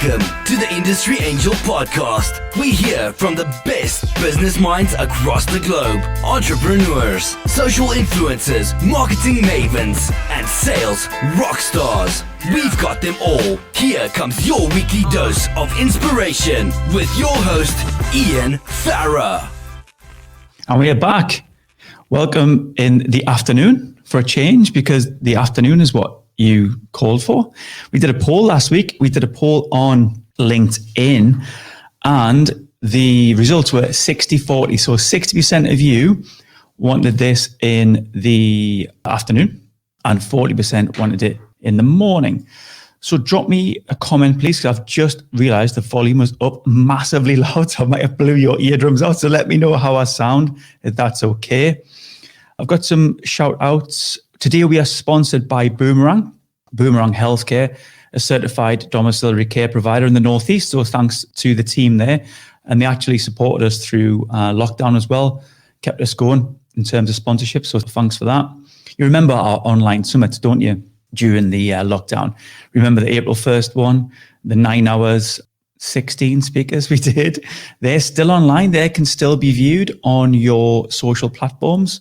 Welcome to the Industry Angel Podcast. We hear from the best business minds across the globe, entrepreneurs, social influencers, marketing mavens, and sales rock stars. We've got them all. Here comes your weekly dose of inspiration with your host, Ian Farah. And we are back. Welcome in the afternoon for a change, because the afternoon is what you called for. We did a poll last week. We did a poll on LinkedIn and the results were 60-40. So 60% of you wanted this in the afternoon and 40% wanted it in the morning. So drop me a comment, please, because I've just realized the volume was up massively loud. So I might have blew your eardrums out. So let me know how I sound, if that's okay. I've got some shout outs. Today we are sponsored by Boomerang Healthcare, a certified domiciliary care provider in the Northeast. So thanks to the team there. And they actually supported us through lockdown as well, kept us going in terms of sponsorship. So thanks for that. You remember our online summits, don't you, during the lockdown? Remember the April 1st one, the 9 hours, 16 speakers we did? They're still online. They can still be viewed on your social platforms,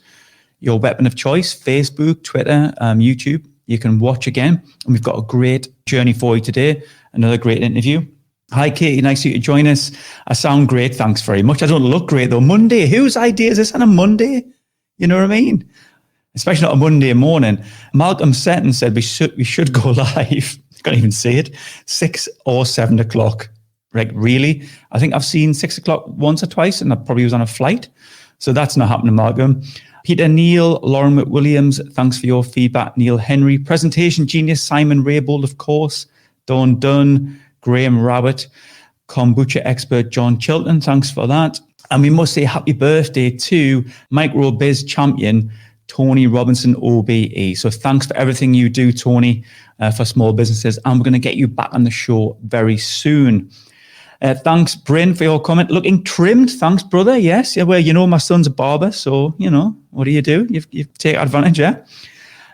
your weapon of choice, Facebook, Twitter, YouTube. You can watch again. And we've got a great journey for you today. Another great interview. Hi, Katie. Nice of you to join us. I sound great. Thanks very much. I don't look great, though. Monday. Whose idea is this on a Monday? You know what I mean? Especially not a Monday morning. Malcolm Seton said we should go live. Can't even say it. 6 or 7 o'clock. Like, really? I think I've seen 6 o'clock once or twice, and I probably was on a flight. So that's not happening, Malcolm. Peter Neal, Lauren McWilliams, thanks for your feedback. Neil Henry, presentation genius, Simon Raybould, of course. Dawn Dunn, Graham Rabbit, kombucha expert John Chilton, thanks for that. And we must say happy birthday to micro biz champion Tony Robinson, OBE. So thanks for everything you do, Tony, for small businesses. And we're going to get you back on the show very soon. Thanks, Bryn, for your comment. Looking trimmed. Thanks, brother. Yes. Yeah, well, you know, my son's a barber. So, you know, what do? You take advantage, yeah?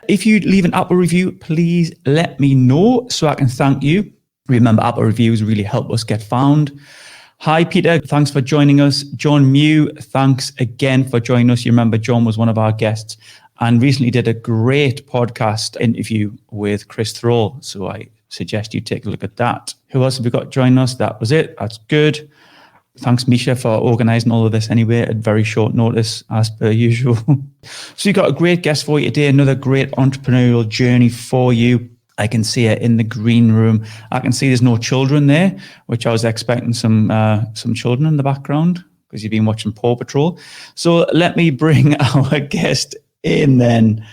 If you leave an Apple review, please let me know so I can thank you. Remember, Apple reviews really help us get found. Hi, Peter. Thanks for joining us. John Mew, thanks again for joining us. You remember John was one of our guests and recently did a great podcast interview with Chris Thrall. So I suggest you take a look at that. Who else have we got joining us? That was it. That's good. Thanks, Misha, for organising all of this anyway at very short notice, as per usual. So you've got a great guest for you today, another great entrepreneurial journey for you. I can see her in the green room. I can see there's no children there, which I was expecting some children in the background because you've been watching Paw Patrol. So let me bring our guest in then.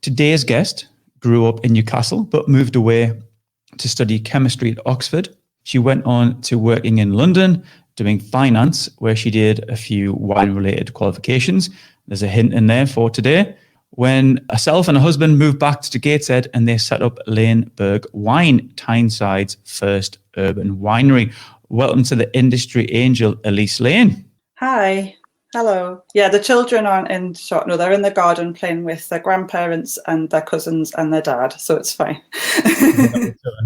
Today's guest grew up in Newcastle, but moved away to study chemistry at Oxford. She went on to working in London, doing finance, where she did a few wine-related qualifications. There's a hint in there for today. When herself and her husband moved back to Gateshead and they set up Laneberg Wine, Tyneside's first urban winery. Welcome to the Industry Angel, Elise Lane. Hi. Hello. Yeah, the children aren't in shot. No, they're in the garden playing with their grandparents and their cousins and their dad, so it's fine.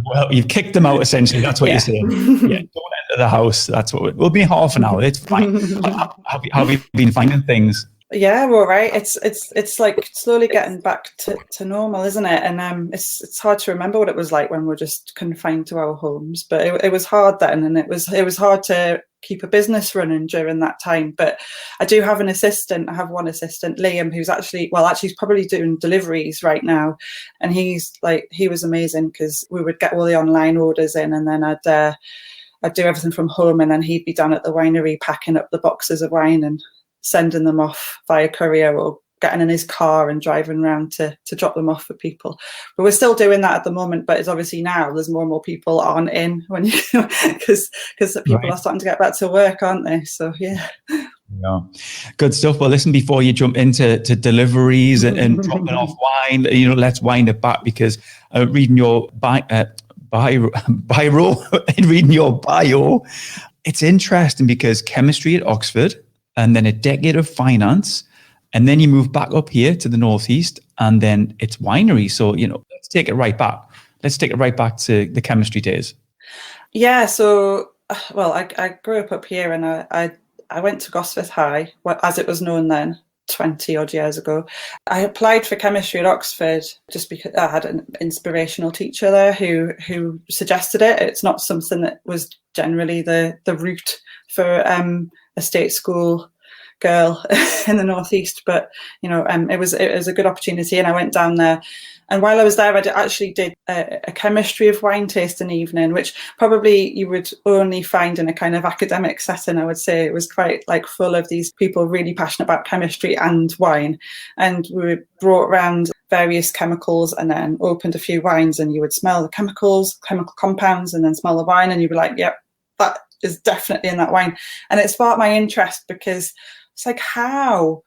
Well, you've kicked them out, essentially. That's what you're saying. Yeah, don't enter the house. That's what we'll be half an hour. It's fine. How have you been finding things? Yeah, we're all right. It's like slowly getting back to normal, isn't it? And it's hard to remember what it was like when we're just confined to our homes. But it was hard then, and it was hard to keep a business running during that time. But I do have an assistant. I have one assistant, Liam, who's he's probably doing deliveries right now. And he was amazing because we would get all the online orders in, and then I'd do everything from home, and then he'd be down at the winery packing up the boxes of wine and sending them off via courier or getting in his car and driving around to drop them off for people. But we're still doing that at the moment, but it's obviously now there's more and more people aren't in when you because people are starting to get back to work, aren't they? So yeah. Good stuff. Well, listen, before you jump into deliveries and dropping off wine, let's wind it back, because reading your bio, it's interesting because chemistry at Oxford and then a decade of finance, and then you move back up here to the Northeast, and then it's winery. So, let's take it right back. Let's take it right back to the chemistry days. Yeah, so well, I grew up here, and I went to Gosport High, as it was known then, 20 odd years ago. I applied for chemistry at Oxford just because I had an inspirational teacher there who suggested it. It's not something that was generally the route for a state school girl in the northeast, but it was a good opportunity, and I went down there. And while I was there, I actually did a chemistry of wine tasting evening, which probably you would only find in a kind of academic setting. I would say it was quite like full of these people really passionate about chemistry and wine, and we were brought around various chemicals and then opened a few wines, and you would smell the chemical compounds, and then smell the wine, and you'd be like, yep, that is definitely in that wine. And it sparked my interest because it's like, how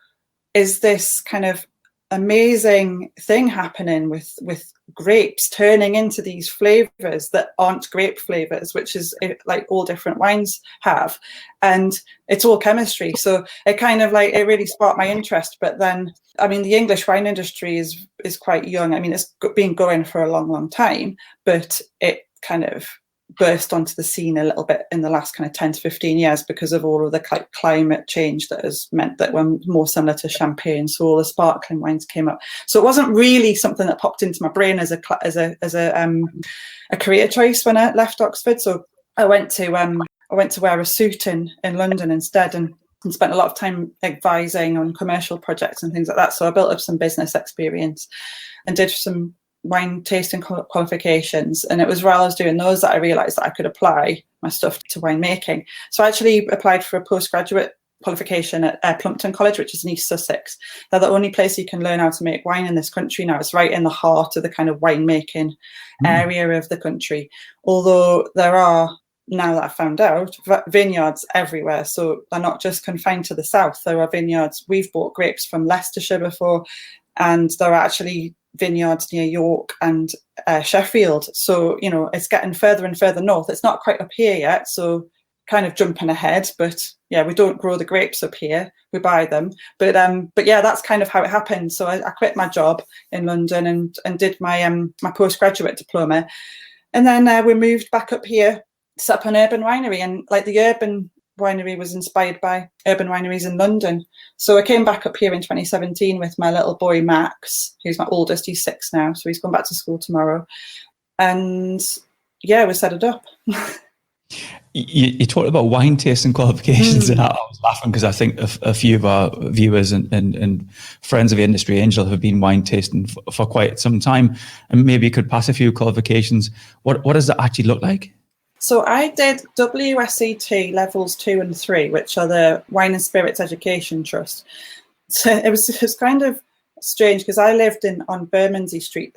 is this kind of amazing thing happening with grapes turning into these flavors that aren't grape flavors, which is like all different wines have, and it's all chemistry. So it kind of like, it really sparked my interest. But then, I mean, the English wine industry is quite young. I mean, it's been going for a long time, but it kind of burst onto the scene a little bit in the last kind of 10 to 15 years because of all of the climate change that has meant that we're more similar to champagne. So all the sparkling wines came up. So it wasn't really something that popped into my brain as a career choice when I left Oxford. So I went to wear a suit in London instead, and spent a lot of time advising on commercial projects and things like that. So I built up some business experience and did some wine tasting qualifications, and it was while I was doing those that I realised that I could apply my stuff to winemaking. So I actually applied for a postgraduate qualification at Plumpton College, which is in East Sussex. They're the only place you can learn how to make wine in this country now. It's right in the heart of the kind of winemaking area of the country, although there are, now that I found out, vineyards everywhere. So they're not just confined to the south. There are vineyards. We've bought grapes from Leicestershire before, and there are actually vineyards near York and Sheffield. So, it's getting further and further north. It's not quite up here yet, so kind of jumping ahead. But yeah, we don't grow the grapes up here. We buy them. But yeah, that's kind of how it happened. So I quit my job in London and did my postgraduate diploma. And then we moved back up here, set up an urban winery. And like the urban winery was inspired by urban wineries in London. So I came back up here in 2017 with my little boy Max, who's my oldest. He's 6 now, so he's gone back to school tomorrow. And yeah, we set it up. You talked about wine tasting qualifications, and I was laughing because I think a few of our viewers and friends of the Industry Angel have been wine tasting for quite some time, and maybe could pass a few qualifications. What does that actually look like? So I did WSET levels 2 and 3, which are the Wine and Spirits Education Trust. So it was kind of strange because I lived on Bermondsey Street,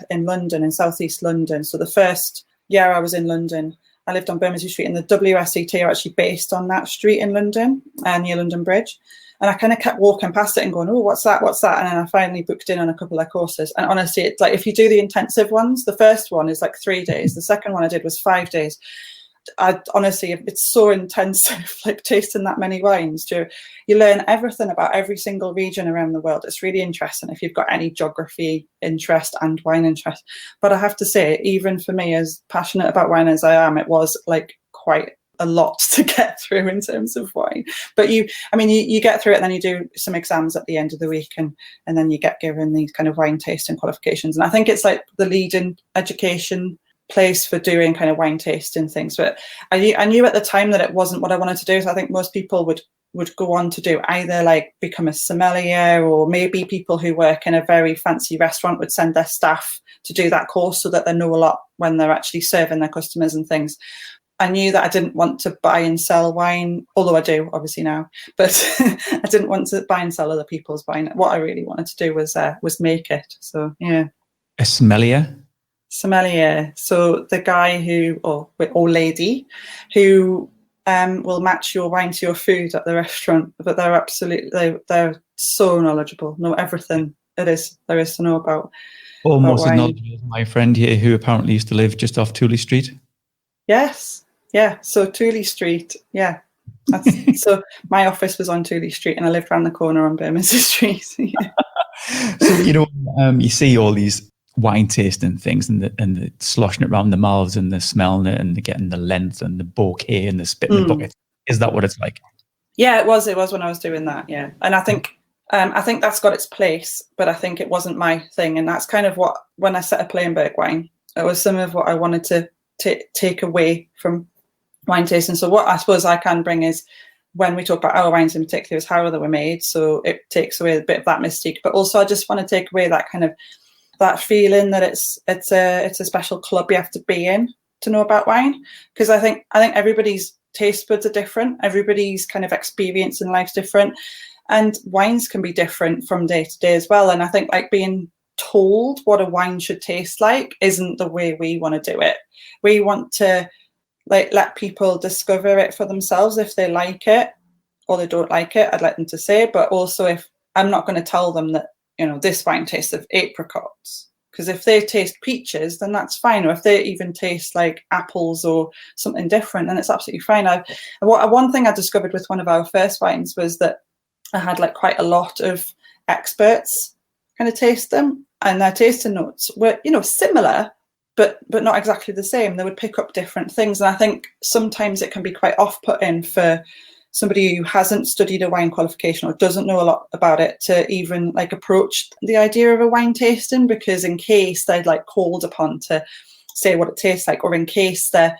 in London, in southeast London. So the first year I was in London, I lived on Bermondsey Street, and the WSET are actually based on that street in London, near London Bridge. And I kind of kept walking past it and going, oh, what's that? And then I finally booked in on a couple of courses. And honestly, it's like, if you do the intensive ones, the first one is like 3 days. The second one I did was 5 days. Honestly, it's so intensive, like tasting that many wines. You learn everything about every single region around the world. It's really interesting if you've got any geography interest and wine interest. But I have to say, even for me, as passionate about wine as I am, it was like quite a lot to get through in terms of wine. But you get through it, and then you do some exams at the end of the week, and then you get given these kind of wine tasting qualifications. And I think it's like the leading education place for doing kind of wine tasting things. But I knew at the time that it wasn't what I wanted to do. So I think most people would go on to do either like become a sommelier, or maybe people who work in a very fancy restaurant would send their staff to do that course so that they know a lot when they're actually serving their customers and things. I knew that I didn't want to buy and sell wine, although I do obviously now, but I didn't want to buy and sell other people's wine. What I really wanted to do was make it. So yeah. A sommelier? Sommelier. So the guy or lady who will match your wine to your food at the restaurant, but they're so knowledgeable, know everything there is to know about. Almost as knowledgeable as my friend here, who apparently used to live just off Tooley Street. Yes. Yeah. So Tooley Street. Yeah. So my office was on Tooley Street, and I lived around the corner on Bermondsey Street. Yeah. So, you see all these wine tasting things and the sloshing it around the mouths and the smelling it and the getting the length and the bouquet and the spit in the bucket. Is that what it's like? Yeah, it was when I was doing that. Yeah. And I think that's got its place, but I think it wasn't my thing. And that's kind of what, when I set up Laneberg Wine, it was some of what I wanted to take away from wine tasting. So what I suppose I can bring is, when we talk about our wines in particular, is how they were made. So it takes away a bit of that mystique, but also I just want to take away that kind of, that feeling that it's a special club you have to be in to know about wine. Because I think everybody's taste buds are different. Everybody's kind of experience in life's different. And wines can be different from day to day as well. And I think like being told what a wine should taste like isn't the way we want to do it. We want to like let people discover it for themselves. If they like it or they don't like it, I'd like them to say. But also, if I'm not going to tell them that, you know, this wine tastes of apricots, because if they taste peaches, then that's fine. Or if they even taste like apples or something different, then it's absolutely fine. One thing I discovered with one of our first wines was that I had like quite a lot of experts kind of taste them, and their tasting notes were, you know, similar, but not exactly the same. They would pick up different things. And I think sometimes it can be quite off-putting for somebody who hasn't studied a wine qualification or doesn't know a lot about it to even like approach the idea of a wine tasting, because in case they're like called upon to say what it tastes like, or in case they're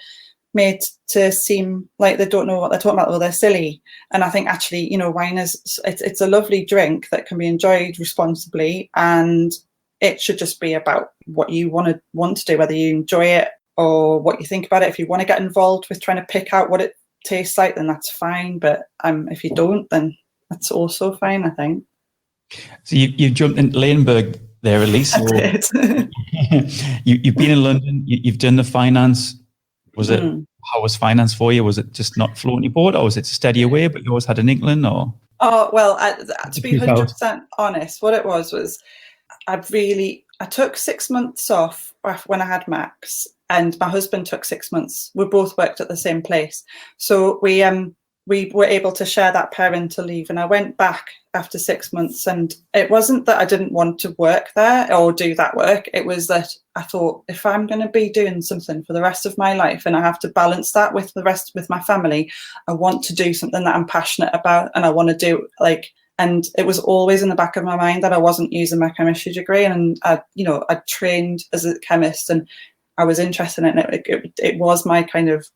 made to seem like they don't know what they're talking about or they're silly. And I think actually, you know, wine it's a lovely drink that can be enjoyed responsibly, and it should just be about what you want to do, whether you enjoy it or what you think about it. If you want to get involved with trying to pick out what it tastes like, then that's fine. But if you don't, then that's also fine, I think. So you've jumped into Laneberg there, Elise. I did. You've been in London. You've done the finance. How was finance for you? Was it just not floating your boat, or was it steady away, but you always had an inkling? Or well, to be 100% honest, what it was I took 6 months off when I had Max, and my husband took 6 months. We both worked at the same place, so we were able to share that parental leave. And I went back after 6 months, and it wasn't that I didn't want to work there or do that work. It was that I thought, if I'm going to be doing something for the rest of my life and I have to balance that with my family, I want to do something that I'm passionate about, and I want to do and it was always in the back of my mind that I wasn't using my chemistry degree. And I trained as a chemist, and I was interested in it. It was my kind of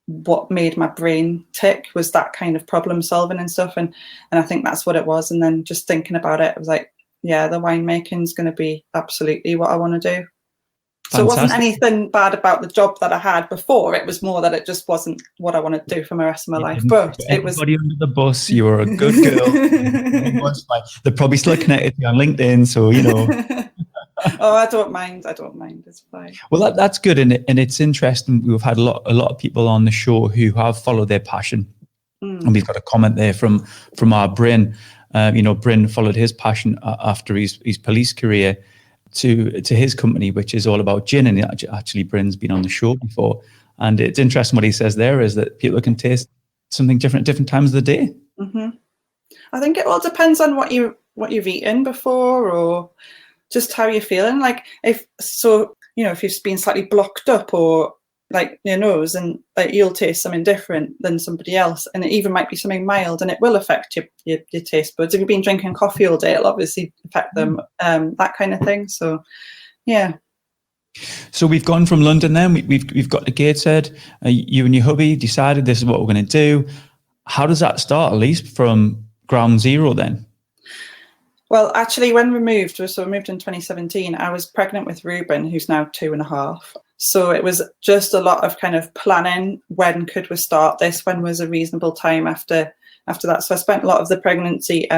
what made my brain tick, was that kind of problem solving and stuff. And I think that's what it was. And then just thinking about it, I was like, yeah, the winemaking is going to be absolutely what I want to do. So it wasn't anything bad about the job that I had before. It was more that it just wasn't what I wanted to do for the rest of my life. But it was everybody under the bus. You were a good girl. They're probably still connected to you on LinkedIn, so you know. Oh, I don't mind. It's fine. Well, that's good, and it's interesting. We've had a lot of people on the show who have followed their passion, and we've got a comment there from our Bryn. Bryn followed his passion after his police career to his company, which is all about gin. And actually, Bryn's been on the show before, and it's interesting what he says there is that people can taste something different at different times of the day. Mm-hmm. I think it all depends on what you've eaten before, or just how you're feeling. Like if you've been slightly blocked up or like your nose, and like you'll taste something different than somebody else, and it even might be something mild, and it will affect your taste buds. If you've been drinking coffee all day, it'll obviously affect them, that kind of thing. So yeah. So we've gone from London then, we've got to Gateshead. You and your hubby decided this is what we're going to do. How does that start, Elise, from ground zero then? Well, actually, when we moved in 2017, I was pregnant with Reuben, who's now 2.5. So it was just a lot of kind of planning. When could we start this? When was a reasonable time after that? So I spent a lot of the pregnancy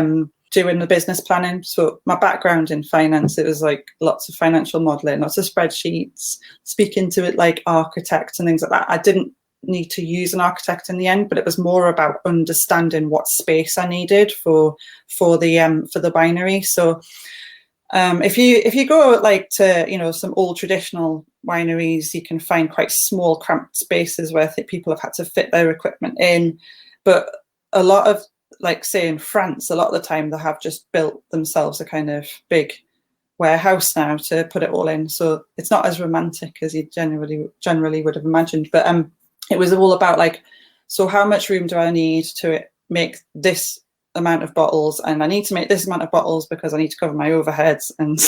doing the business planning. So my background in finance, it was like lots of financial modelling, lots of spreadsheets, speaking to it like architects and things like that. I didn't need to use an architect in the end, but it was more about understanding what space I needed for the winery. So if you go like to some old traditional wineries, you can find quite small cramped spaces where people have had to fit their equipment in. But a lot of, like say in France, a lot of the time they have just built themselves a kind of big warehouse now to put it all in. So it's not as romantic as you generally would have imagined. But it was all about like, so how much room do I need to make this amount of bottles, and I need to make this amount of bottles because I need to cover my overheads, and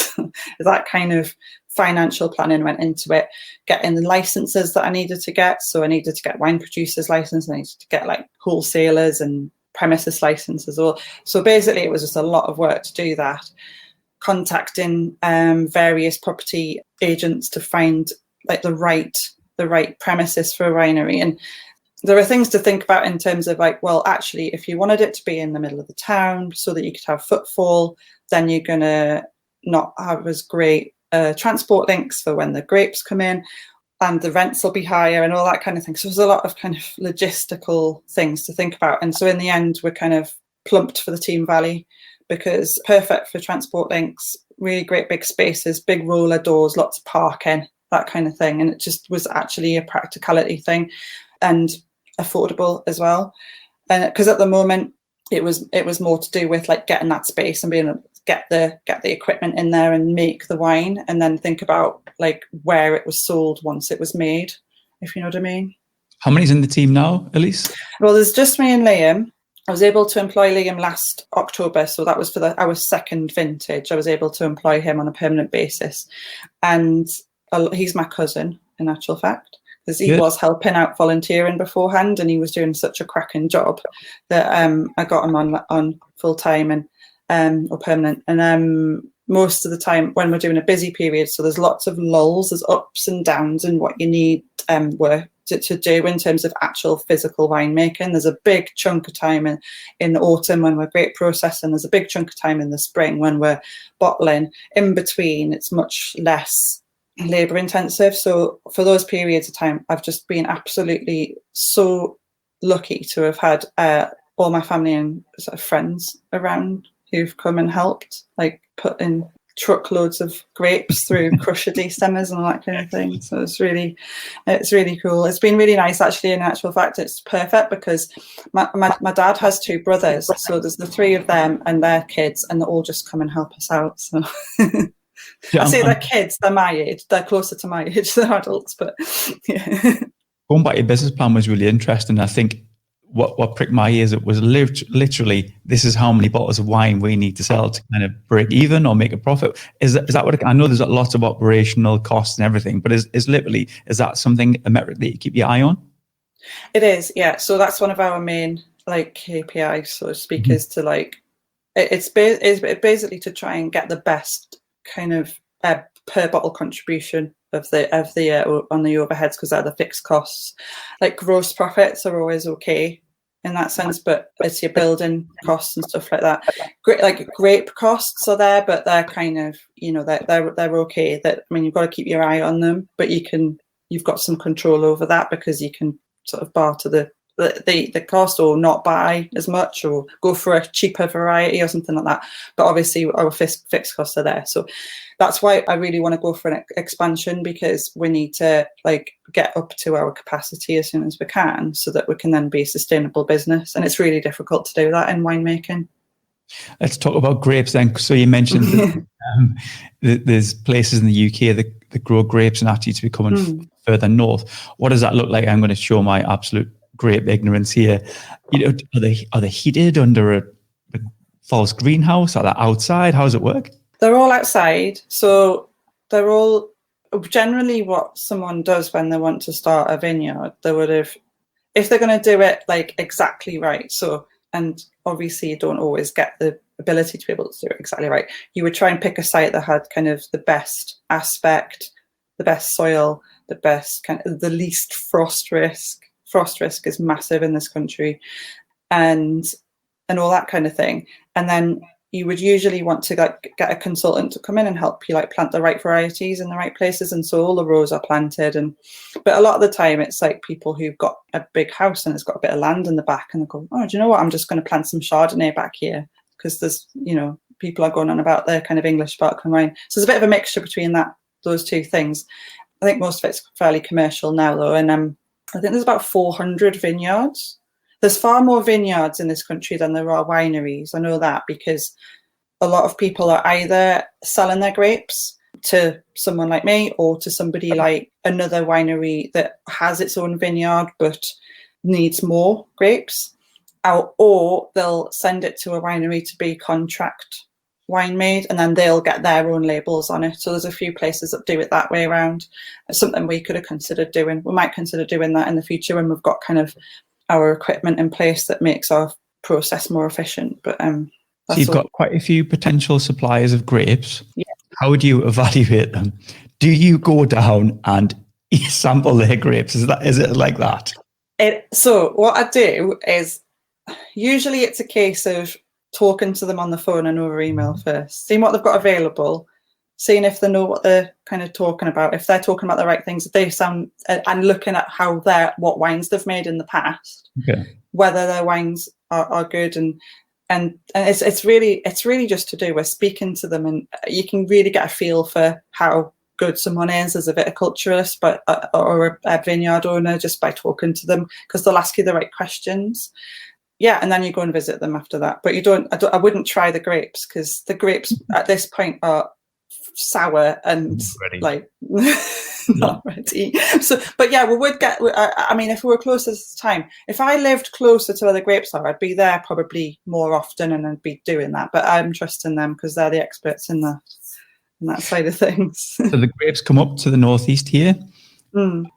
that kind of financial planning went into it. Getting the licenses that I needed to get, so I needed to get wine producers license, I needed to get like wholesalers and premises licenses all. So basically it was just a lot of work to do that, contacting various property agents to find like the right premises for a winery. And there are things to think about in terms of like, well, actually, if you wanted it to be in the middle of the town so that you could have footfall, then you're going to not have as great transport links for when the grapes come in, and the rents will be higher and all that kind of thing. So there's a lot of kind of logistical things to think about. And so in the end, we're kind of plumped for the Team Valley, because perfect for transport links, really great big spaces, big roller doors, lots of parking, that kind of thing. And it just was actually a practicality thing, and affordable as well. And because at the moment it was more to do with like getting that space and being able to get the equipment in there and make the wine, and then think about like where it was sold once it was made, if you know what I mean. How many's in the team now, Elise? Well, there's just me and Liam. I was able to employ Liam last October, so that was for our second vintage. I was able to employ him on a permanent basis, and he's my cousin in actual fact, because he was helping out volunteering beforehand, and he was doing such a cracking job that I got him on full time and or permanent. And most of the time when we're doing a busy period, so there's lots of lulls, there's ups and downs in what you need work to do in terms of actual physical winemaking. There's a big chunk of time in the autumn when we're grape processing. There's a big chunk of time in the spring when we're bottling. In between, it's much less labour intensive. So for those periods of time, I've just been absolutely so lucky to have had all my family and sort of friends around who've come and helped, like put in truckloads of grapes through crusher destemers and all that kind of thing. So it's really cool. It's been really nice actually. In actual fact, it's perfect because my dad has two brothers, so there's the three of them and their kids, and they all just come and help us out. So I say they're kids, they're my age, they're closer to my age, they're adults, but yeah. Going back to your business plan was really interesting. I think what pricked my ears, it was literally, this is how many bottles of wine we need to sell to kind of break even or make a profit. Is that what I know? There's lots of operational costs and everything, but is that something, a metric that you keep your eye on? It is, yeah. So that's one of our main like KPIs, so to speak, is to like, it's basically to try and get the best kind of per bottle contribution of the on the overheads, because they're the fixed costs. Like gross profits are always okay in that sense, but it's your building costs and stuff like that. Like grape costs are there, but they're kind of, you know, they're okay. That, I mean, you've got to keep your eye on them, but you've got some control over that, because you can sort of barter the cost, or not buy as much, or go for a cheaper variety or something like that. But obviously our fixed costs are there. So that's why I really want to go for an expansion, because we need to like get up to our capacity as soon as we can, so that we can then be a sustainable business. And it's really difficult to do that in winemaking. Let's talk about grapes then. So you mentioned that there's places in the UK that grow grapes and actually to be coming further north. What does that look like? I'm going to show my absolute grape ignorance here. You know, are they heated under a false greenhouse? Are they outside? How does it work? They're all outside. So they're all generally what someone does when they want to start a vineyard. They would have, if they're going to do it like exactly right. So, and obviously you don't always get the ability to be able to do it exactly right. You would try and pick a site that had kind of the best aspect, the best soil, the best kind of the least frost risk. Frost risk is massive in this country, and all that kind of thing. And then you would usually want to like get a consultant to come in and help you like plant the right varieties in the right places, and so all the rows are planted. But a lot of the time it's like people who've got a big house and it's got a bit of land in the back, and they go, oh, do you know what, I'm just going to plant some Chardonnay back here, because there's, you know, people are going on about their kind of English sparkling wine. So there's a bit of a mixture between those two things. I think most of it's fairly commercial now though, and I think there's about 400 vineyards. There's far more vineyards in this country than there are wineries. I know that because a lot of people are either selling their grapes to someone like me or to somebody like another winery that has its own vineyard but needs more grapes, or they'll send it to a winery to be contract wine made, and then they'll get their own labels on it. So there's a few places that do it that way around. It's something we could have considered doing. We might consider doing that in the future when we've got kind of our equipment in place that makes our process more efficient. But so you've got quite a few potential suppliers of grapes. Yeah. How would you evaluate them? Do you go down and sample their grapes? Is it like that? So what I do is usually it's a case of talking to them on the phone and over email first, seeing what they've got available, seeing if they know what they're kind of talking about, if they're talking about the right things, if they sound, and looking at what wines they've made in the past, whether their wines are good, and it's really just to do with speaking to them, and you can really get a feel for how good someone is as a viticulturist, or a vineyard owner, just by talking to them, because they'll ask you the right questions. Yeah, and then you go and visit them after that. But I wouldn't try the grapes, because the grapes at this point are sour and not ready. So, but yeah, we would get. I mean, if we were closer to the time, if I lived closer to where the grapes are, I'd be there probably more often, and I'd be doing that. But I'm trusting them because they're the experts in that side of things. So the grapes come up to the northeast here.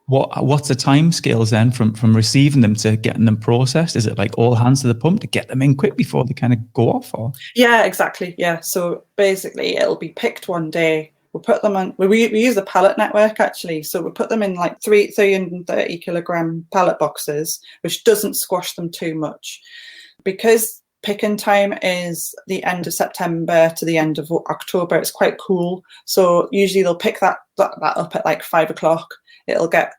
What's the time scales then from receiving them to getting them processed? Is it like all hands to the pump to get them in quick before they kind of go off? Or? Yeah, exactly. Yeah. So basically it'll be picked one day. We'll put them on, we use a pallet network actually. So we'll put them in like 330 kilogram pallet boxes, which doesn't squash them too much, because picking time is the end of September to the end of October. It's quite cool. So usually they'll pick that up at like 5 o'clock. It'll get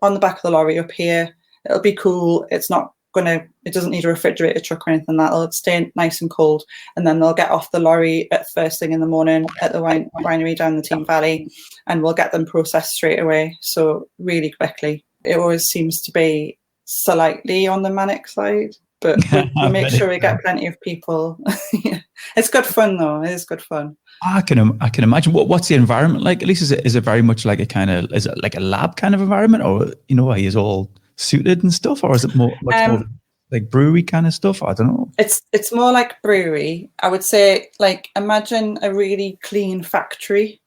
on the back of the lorry up here. It'll be cool. It doesn't need a refrigerator truck or anything like that. It'll stay nice and cold. And then they'll get off the lorry at first thing in the morning at the winery down the Team Valley, and we'll get them processed straight away. So really quickly. It always seems to be slightly on the manic side, but we make sure we get plenty of people. Yeah. It's good fun though. It is good fun. I can imagine. What's the environment like? At least is it very much like is it like a lab kind of environment, or are you all suited and stuff, or is it much more like brewery kind of stuff? I don't know. It's more like brewery. I would say, like, imagine a really clean factory.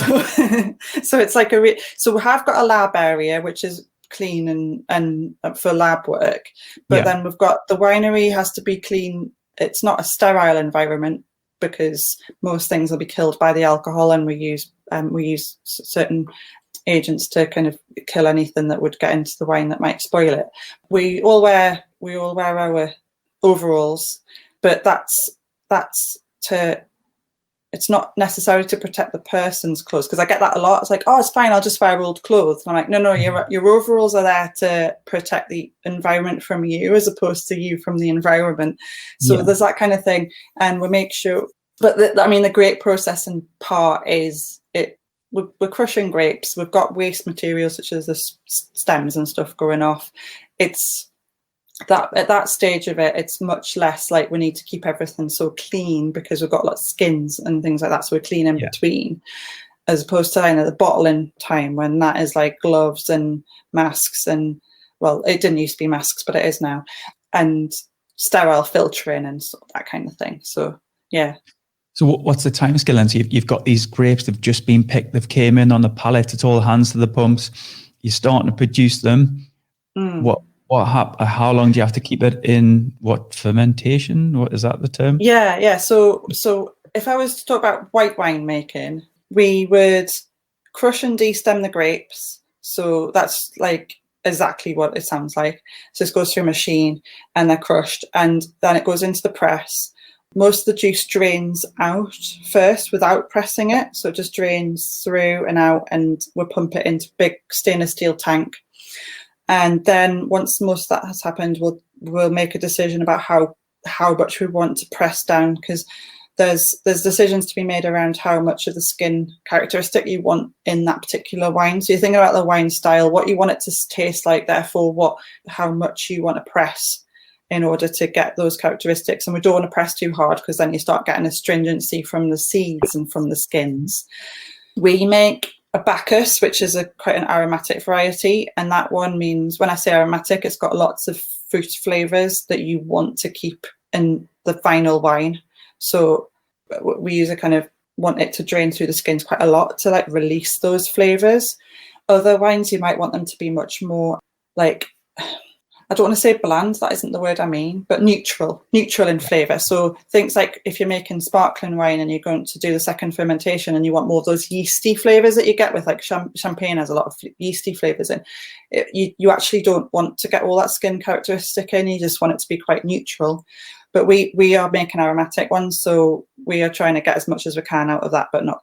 Okay. So it's like so we have got a lab area which is clean and for lab work, but then we've got the winery has to be clean. It's not a sterile environment, because most things will be killed by the alcohol, and we use certain agents to kind of kill anything that would get into the wine that might spoil it. We all wear our overalls, but it's not necessary to protect the person's clothes, because I get that a lot. It's like, oh, it's fine, I'll just wear old clothes. And I'm like, no, your overalls are there to protect the environment from you, as opposed to you from the environment. So there's that kind of thing, and we make sure. But the grape processing part is we're crushing grapes. We've got waste materials such as the stems and stuff going off. It's that at that stage of it, it's much less like we need to keep everything so clean, because we've got lots of skins and things like that, so we're clean in between, as opposed to the bottling time, when that is like gloves and masks, and well, it didn't used to be masks, but it is now, and sterile filtering and that kind of thing. So yeah. So what's the time scale then? So you've got these grapes, they've just been picked, they've came in on the pallet, it's all hands to the pumps, you're starting to produce them. How long do you have to keep it in? What fermentation? What is that the term? Yeah. So if I was to talk about white wine making, we would crush and destem the grapes. So that's like exactly what it sounds like. So this goes through a machine and they're crushed, and then it goes into the press. Most of the juice drains out first without pressing it. So it just drains through and out, and we'll pump it into a big stainless steel tank. And then once most of that has happened, we'll make a decision about how much we want to press down, because there's decisions to be made around how much of the skin characteristic you want in that particular wine. So you think about the wine style, what you want it to taste like, therefore how much you want to press in order to get those characteristics. And we don't want to press too hard because then you start getting astringency from the seeds and from the skins. We make a Bacchus, which is quite an aromatic variety. And that one means, when I say aromatic, it's got lots of fruit flavours that you want to keep in the final wine. So we use a kind of want it to drain through the skins quite a lot to like release those flavours. Other wines, you might want them to be much more like, I don't want to say bland, that isn't the word I mean, but neutral in flavour. So things like if you're making sparkling wine and you're going to do the second fermentation and you want more of those yeasty flavours that you get with like champagne has a lot of yeasty flavours in, you actually don't want to get all that skin characteristic in, you just want it to be quite neutral. But we are making aromatic ones, so we are trying to get as much as we can out of that, but not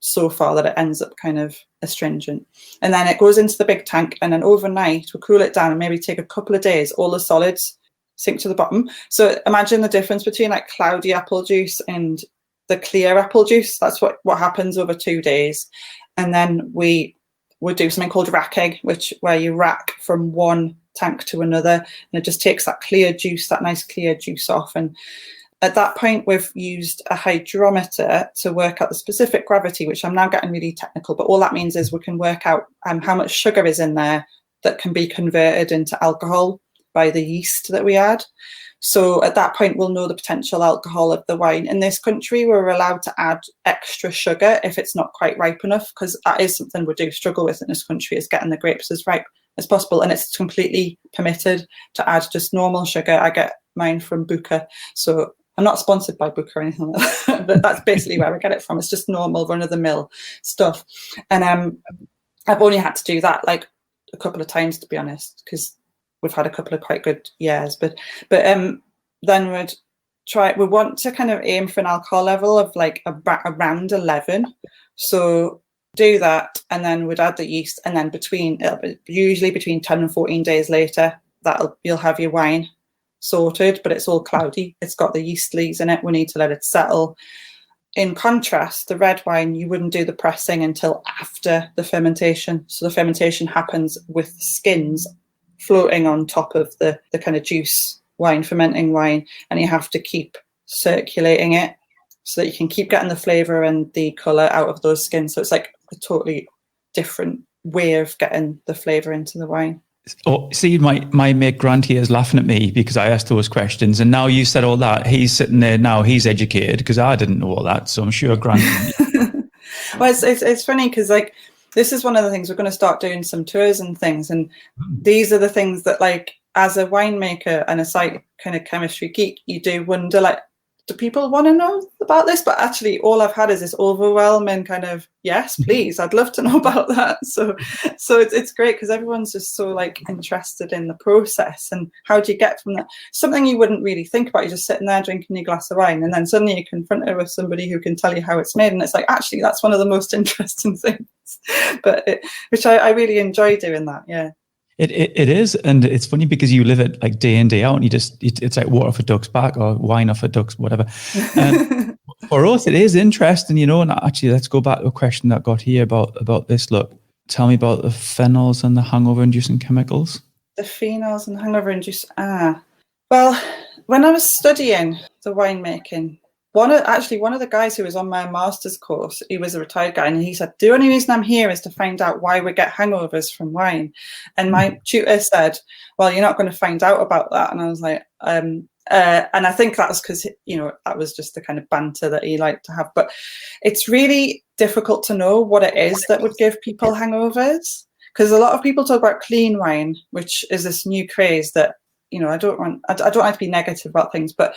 so far that it ends up kind of astringent. And then it goes into the big tank, and then overnight we'll cool it down and maybe take a couple of days, all the solids sink to the bottom. So imagine the difference between like cloudy apple juice and the clear apple juice. That's what happens over 2 days. And then we would do something called racking, where you rack from one tank to another, and it just takes that clear juice, that nice clear juice off. And at that point, we've used a hydrometer to work out the specific gravity, which I'm now getting really technical, but all that means is we can work out how much sugar is in there that can be converted into alcohol by the yeast that we add. So at that point, we'll know the potential alcohol of the wine. In this country, we're allowed to add extra sugar if it's not quite ripe enough, because that is something we do struggle with in this country, is getting the grapes as ripe as possible. And it's completely permitted to add just normal sugar. I get mine from Booker. So I'm not sponsored by Booker or anything like that, but that's basically where we get it from. It's just normal run-of-the-mill stuff. And I've only had to do that like a couple of times, to be honest, because we've had a couple of quite good years. But then we want to kind of aim for an alcohol level of like around 11. So do that, and then we'd add the yeast, and then usually between 10 and 14 days later, you'll have your wine sorted, but it's all cloudy. It's got the yeast leaves in it. We need to let it settle. In contrast, the red wine, you wouldn't do the pressing until after the fermentation. So the fermentation happens with the skins floating on top of the kind of juice wine, fermenting wine, and you have to keep circulating it so that you can keep getting the flavour and the colour out of those skins. So it's like a totally different way of getting the flavour into the wine. Oh, see, my mate Grant here is laughing at me because I asked those questions, and now you said all that. He's sitting there now, he's educated, because I didn't know all that. So I'm sure Grant. Well, it's funny because like this is one of the things we're going to start doing some tours and things, and these are the things that like as a winemaker and a site kind of chemistry geek, you do wonder like, do people want to know about this? But actually all I've had is this overwhelming kind of, yes, please, I'd love to know about that. So it's great because everyone's just so like interested in the process and how do you get from that? Something you wouldn't really think about, you're just sitting there drinking your glass of wine, and then suddenly you're confronted with somebody who can tell you how it's made. And it's like, actually, that's one of the most interesting things, which I really enjoy doing that. Yeah. It is, and it's funny because you live it like day in, day out, and it's like water off a duck's back or wine off a duck's whatever. For us, it is interesting, and actually, let's go back to a question that got here about this. Look, tell me about the phenols and the hangover-inducing chemicals. The phenols and hangover-inducing. Well, when I was studying the winemaking, one of the guys who was on my master's course, he was a retired guy, and he said, the only reason I'm here is to find out why we get hangovers from wine. And my tutor said, well, you're not going to find out about that. And I was like, and I think that's because, that was just the kind of banter that he liked to have. But it's really difficult to know what it is that would give people hangovers, because a lot of people talk about clean wine, which is this new craze that, I don't want to be negative about things, but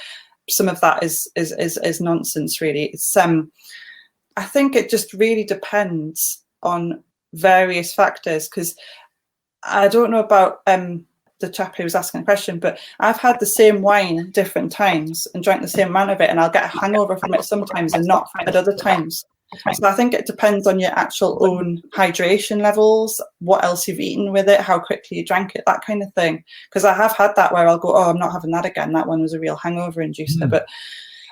some of that is nonsense, really. It's I think it just really depends on various factors, because I don't know about the chap who was asking a question, but I've had the same wine different times and drank the same amount of it, and I'll get a hangover from it sometimes and not at other times. So I think it depends on your actual own hydration levels, what else you've eaten with it, how quickly you drank it, that kind of thing. Because I have had that where I'll go, I'm not having that again. That one was a real hangover inducer. But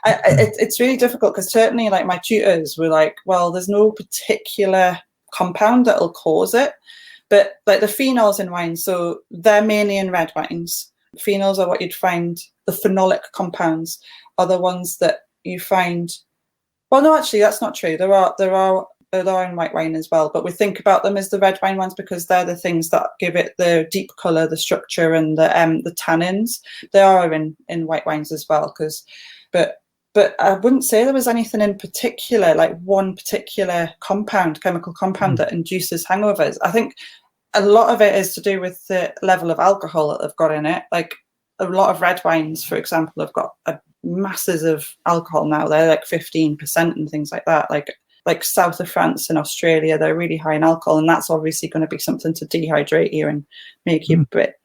it's really difficult, because certainly like my tutors were like, well, there's no particular compound that'll cause it. But like the phenols in wine, so they're mainly in red wines. Phenols are what you'd find, the phenolic compounds are the ones that you find. Well, no, actually, that's not true. There are in white wine as well, but we think about them as the red wine ones because they're the things that give it the deep colour, the structure, and the tannins. They are in white wines as well, but I wouldn't say there was anything in particular, like one particular chemical compound that induces hangovers. I think a lot of it is to do with the level of alcohol that they've got in it. Like a lot of red wines, for example, have got masses of alcohol now. They're like 15% and things like that. Like south of France and Australia, they're really high in alcohol, and that's obviously going to be something to dehydrate you and make you a bit.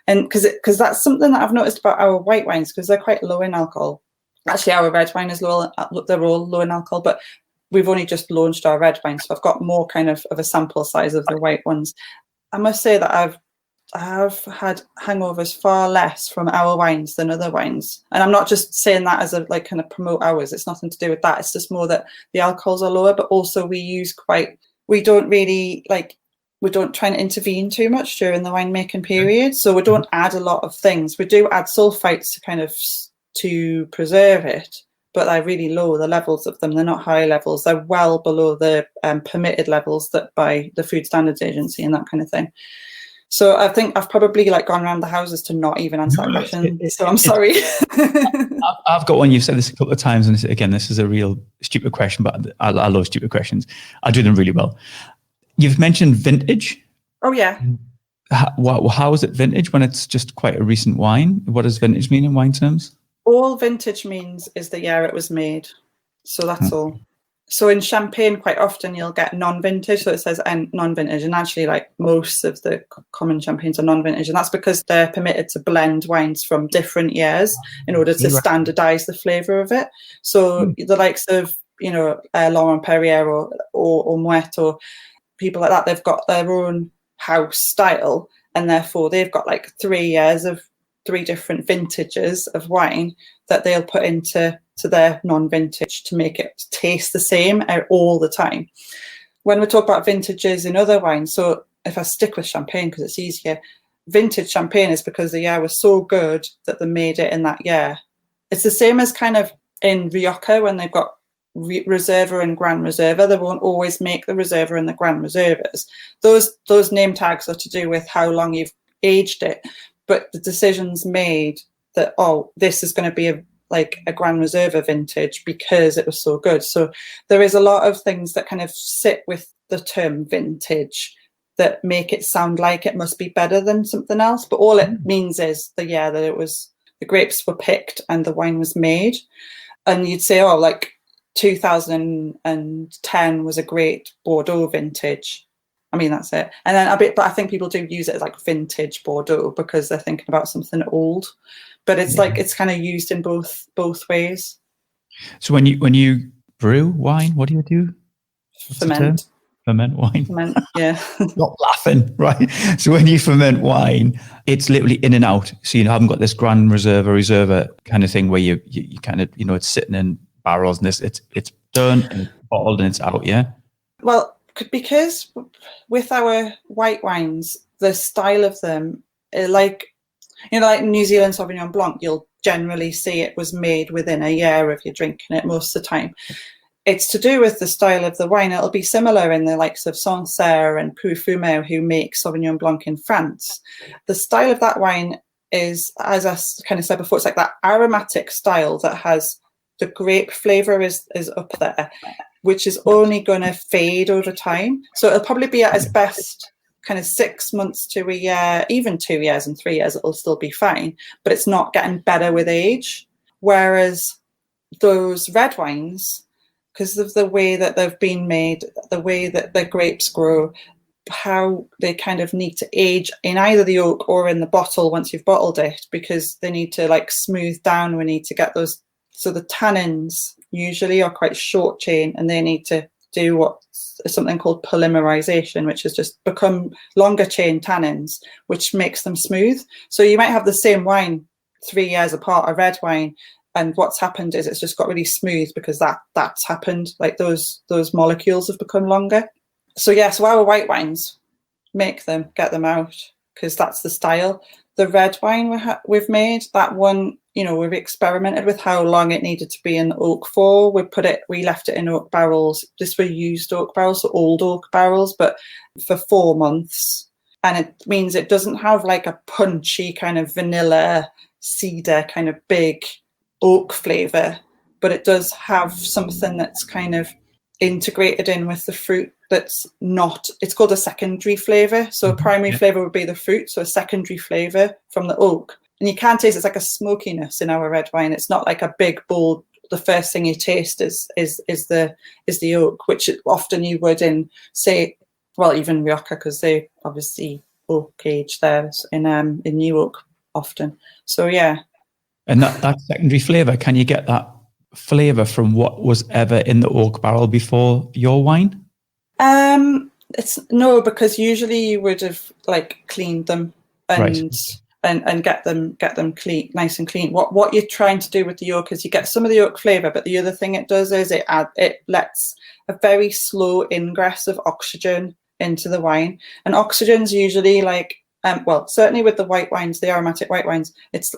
And because that's something that I've noticed about our white wines, because they're quite low in alcohol. Actually, our red wine is low. They're all low in alcohol, but we've only just launched our red wine, so I've got more kind of a sample size of the white ones. I must say that I've had hangovers far less from our wines than other wines, and I'm not just saying that as a like kind of promote ours. It's nothing to do with that. It's just more that the alcohols are lower, but also we don't try and intervene too much during the winemaking period, so we don't add a lot of things. We do add sulfites to preserve it, but they're really low, the levels of them. They're not high levels. They're well below the permitted levels that by the Food Standards Agency and that kind of thing. So I think I've probably gone around the houses to not even answer that question. So I'm sorry. I've got one. You've said this a couple of times, and again, this is a real stupid question, but I love stupid questions. I do them really well. You've mentioned vintage. Oh yeah. How is it vintage when it's just quite a recent wine? What does vintage mean in wine terms? All vintage means is the year it was made. So that's all. So in champagne, quite often you'll get non-vintage. So it says non-vintage. And actually, like most of the common champagnes are non-vintage. And that's because they're permitted to blend wines from different years in order to standardise the flavour of it. So the likes of, Laurent Perrier or Moet or people like that, they've got their own house style. And therefore, they've got like 3 years of 3 different vintages of wine that they'll put into their non-vintage to make it taste the same all the time. When we talk about vintages in other wines, so if I stick with champagne because it's easier, vintage champagne is because the year was so good that they made it in that year. It's the same as kind of in Rioja when they've got Reserva and Grand Reserva. They won't always make the Reserva and the Grand Reservas. Those name tags are to do with how long you've aged it. But the decision's made that, this is going to be a Grand Reserva vintage because it was so good. So there is a lot of things that kind of sit with the term vintage that make it sound like it must be better than something else. But all it means is the year that the grapes were picked and the wine was made. And you'd say, 2010 was a great Bordeaux vintage. I mean, that's it. And then but I think people do use it as like vintage Bordeaux because they're thinking about something old. But it's it's kind of used in both ways. So when you brew wine, what do you do? Ferment. Ferment wine. Ferment, yeah. Not laughing, right? So when you ferment wine, it's literally in and out. So you haven't got this Grand Reserva kind of thing where you kind of it's sitting in barrels and it's done and it's bottled and it's out. Yeah. Well, because with our white wines, the style of them, like New Zealand Sauvignon Blanc, you'll generally see it was made within a year of you drinking it most of the time. It's to do with the style of the wine. It'll be similar in the likes of Sancerre and Pouilly-Fumeur, who make Sauvignon Blanc in France. The style of that wine is, as I kind of said before, it's like that aromatic style that has the grape flavour is up there, which is only going to fade over time. So it'll probably be at its best kind of 6 months to a year, even 2 years and 3 years, it'll still be fine, but it's not getting better with age. Whereas those red wines, because of the way that they've been made, the way that the grapes grow, how they kind of need to age in either the oak or in the bottle once you've bottled it, because they need to smooth down. We need to get those. So the tannins usually are quite short chain, and they need to do what's something called polymerization, which has just become longer chain tannins, which makes them smooth. So you might have the same wine 3 years apart, a red wine, and what's happened is it's just got really smooth because that's happened. Like those molecules have become longer. So so our white wines, make them, get them out, because that's the style. The red wine we've made, that one, we've experimented with how long it needed to be in the oak for. We left it in oak barrels. This were used oak barrels, so old oak barrels, but for 4 months. And it means it doesn't have like a punchy kind of vanilla cedar kind of big oak flavour, but it does have something that's kind of integrated in with the fruit that's not, it's called a secondary flavour. So a primary flavour would be the fruit, so a secondary flavour from the oak. And you can taste it's like a smokiness in our red wine. It's not like a big bold, the first thing you taste is the oak, which often you would in, say, well, even Rioja, because they obviously oak age there in new oak often. So yeah. And that secondary flavour, can you get that flavour from what was ever in the oak barrel before your wine? It's no, because usually you would have like cleaned them and get them clean, nice and clean. What you're trying to do with the oak is you get some of the oak flavour, but the other thing it does is it lets a very slow ingress of oxygen into the wine. And oxygen's usually like certainly with the white wines, the aromatic white wines, it's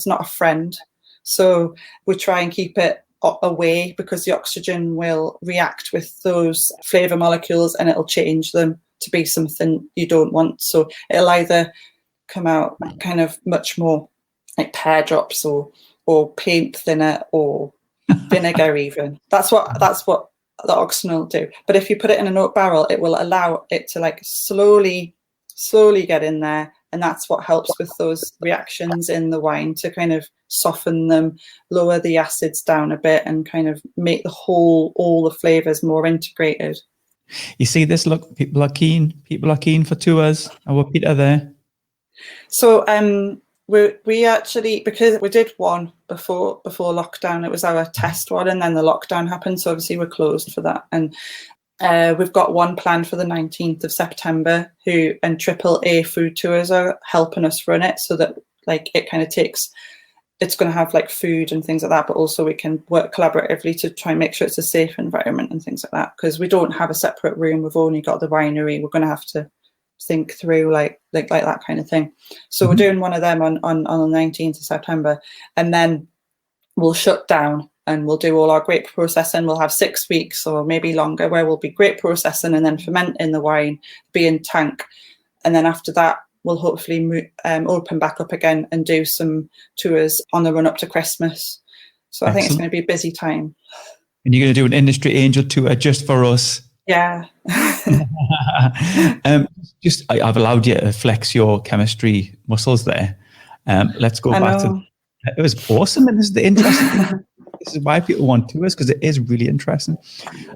not a friend. So we try and keep it away because the oxygen will react with those flavour molecules and it'll change them to be something you don't want. So it'll either come out kind of much more like pear drops or paint thinner or vinegar even. That's what the oxygen will do. But if you put it in an oak barrel, it will allow it to like slowly get in there. And that's what helps with those reactions in the wine to kind of soften them, lower the acids down a bit and kind of make all the flavours more integrated. You see this, look, people are keen for tours. Our Peter there. So we actually, because we did one before lockdown, it was our test one, and then the lockdown happened, so obviously we're closed for that. And we've got one planned for the 19th of September, and AAA Food Tours are helping us run it, so that like it kind of it's going to have like food and things like that, but also we can work collaboratively to try and make sure it's a safe environment and things like that, because we don't have a separate room. We've only got the winery. We're going to have to think through like that kind of thing. So we're doing one of them on the 19th of September, and then we'll shut down and we'll do all our grape processing. We'll have 6 weeks or maybe longer where we'll be grape processing and then fermenting the wine, be in tank. And then after that, we'll hopefully open back up again and do some tours on the run up to Christmas. So I think it's going to be a busy time. And you're going to do an industry angel tour just for us. Yeah. I've allowed you to flex your chemistry muscles there. Let's go back to it. Was awesome, and this is the interesting thing. This is why people want tours, because it is really interesting.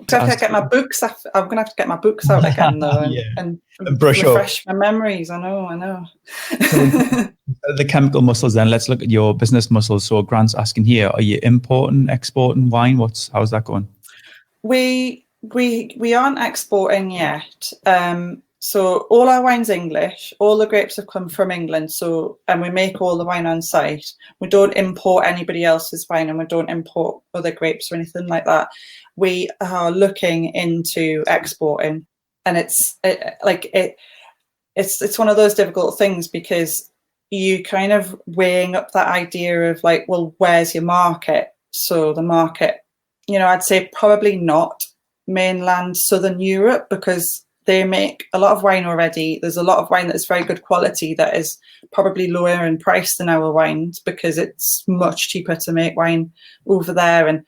So I get my books. I'm going to have to get my books out again though, and brush refresh my memories. I know. So the chemical muscles. Then let's look at your business muscles. So Grant's asking here: are you importing, exporting wine? How's that going? We aren't exporting yet. So all our wine's English. All the grapes have come from England. And we make all the wine on site. We don't import anybody else's wine, and we don't import other grapes or anything like that. We are looking into exporting, and it's one of those difficult things, because you kind of weighing up that idea of like, well, where's your market? So the market, I'd say probably not mainland Southern Europe, because they make a lot of wine already. There's a lot of wine that's very good quality that is probably lower in price than our wines, because it's much cheaper to make wine over there, and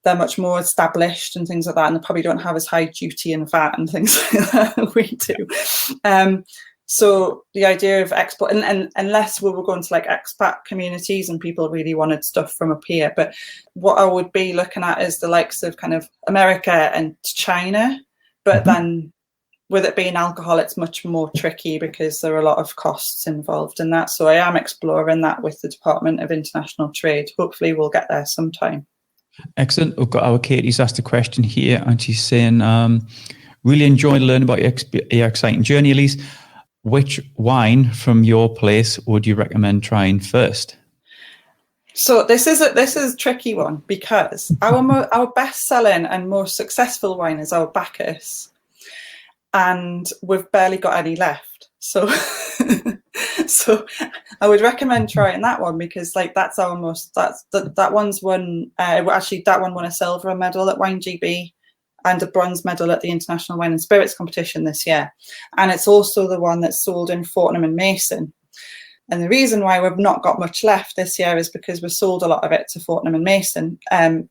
they're much more established and things like that, and they probably don't have as high duty and VAT and things like that we do. So the idea of export, and unless we were going to like expat communities and people really wanted stuff from up here, but what I would be looking at is the likes of kind of America and China, but then with it being alcohol, it's much more tricky because there are a lot of costs involved in that. So I am exploring that with the Department of International Trade. Hopefully we'll get there sometime. Excellent. We've got our Katie's asked a question here, and she's saying, really enjoyed learning about your exciting journey, Elise. Which wine from your place would you recommend trying first? So this is a tricky one, because our best-selling and most successful wine is our Bacchus, and we've barely got any left. So So I would recommend trying that one, because like that one's won actually that one won a silver medal at WineGB and a bronze medal at the International Wine and Spirits competition this year, and it's also the one that's sold in Fortnum and Mason. And the reason why we've not got much left this year is because we've sold a lot of it to Fortnum and Mason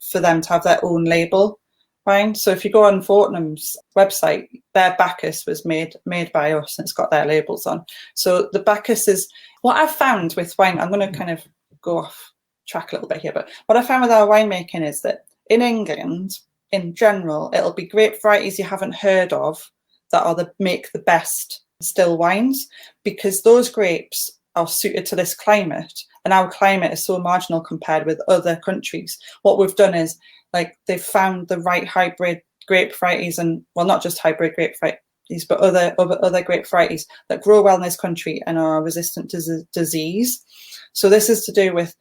for them to have their own label wine. So if you go on Fortnum's website, their Bacchus was made by us, and it's got their labels on. So the Bacchus is what I've found with wine. I'm going to kind of go off track a little bit here, but what I found with our winemaking is that in England, in general, it'll be grape varieties you haven't heard of that make the best still wines, because those grapes are suited to this climate, and our climate is so marginal compared with other countries. What we've done is, like, they've found the right hybrid grape varieties, and well, not just hybrid grape varieties, but other grape varieties that grow well in this country and are resistant to disease. So this is to do with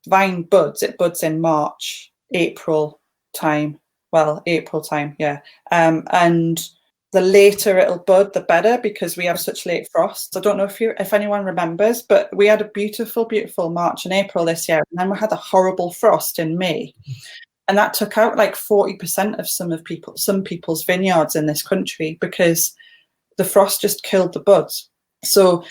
vine buds. It buds in March, April time. Well, April time, yeah. And the later it'll bud, the better, because we have such late frosts. I don't know if anyone remembers, but we had a beautiful, beautiful March and April this year, and then we had a horrible frost in May. And that took out like 40% of some people's vineyards in this country, because the frost just killed the buds. So